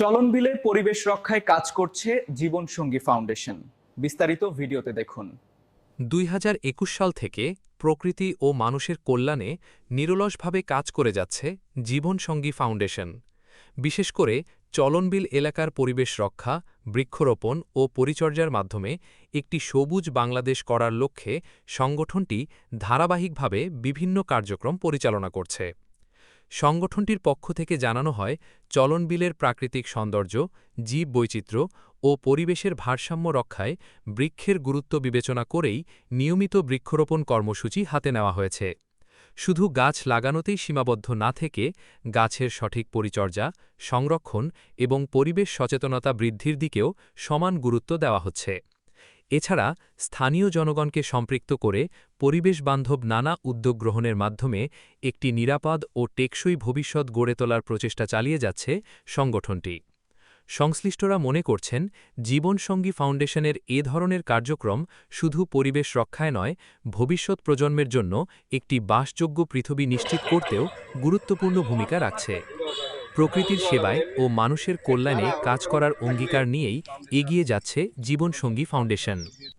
চলনবিলে পরিবেশ রক্ষায় কাজ করছে জীবন সঙ্গী ফাউন্ডেশন। বিস্তারিত ভিডিওতে দেখুন। ২০২১ সাল থেকে প্রকৃতি ও মানুষের কল্যাণে নিরলসভাবে কাজ করে যাচ্ছে জীবন সঙ্গী ফাউন্ডেশন। বিশেষ করে চলনবিল এলাকার পরিবেশ রক্ষা, বৃক্ষরোপণ ও পরিচর্যার মাধ্যমে একটি সবুজ বাংলাদেশ করার লক্ষ্যে সংগঠনটি ধারাবাহিকভাবে বিভিন্ন কার্যক্রম পরিচালনা করছে। সংগঠনটির পক্ষ থেকে জানানো হয়, চলনবিলের প্রাকৃতিক সৌন্দর্য, জীববৈচিত্র্য ও পরিবেশের ভারসাম্য রক্ষায় বৃক্ষের গুরুত্ব বিবেচনা করেই নিয়মিত বৃক্ষরোপণ কর্মসূচি হাতে নেওয়া হয়েছে। শুধু গাছ লাগানোতেই সীমাবদ্ধ না থেকে গাছের সঠিক পরিচর্যা, সংরক্ষণ এবং পরিবেশ সচেতনতা বৃদ্ধির দিকেও সমান গুরুত্ব দেওয়া হচ্ছে। এছাড়া স্থানীয় জনগণকে সম্পৃক্ত করে পরিবেশবান্ধব নানা উদ্যোগ গ্রহণের মাধ্যমে একটি নিরাপদ ও টেকসই ভবিষ্যৎ গড়ে তোলার প্রচেষ্টা চালিয়ে যাচ্ছে সংগঠনটি। সংশ্লিষ্টরা মনে করছেন, জীবনসঙ্গী ফাউন্ডেশনের এ ধরনের কার্যক্রম শুধু পরিবেশ রক্ষায় নয়, ভবিষ্যৎ প্রজন্মের জন্য একটি বাসযোগ্য পৃথিবী নিশ্চিত করতেও গুরুত্বপূর্ণ ভূমিকা রাখছে। প্রকৃতির সেবায় ও মানুষের কল্যাণে কাজ করার অঙ্গীকার নিয়েই এগিয়ে যাচ্ছে জীবনসঙ্গী ফাউন্ডেশন।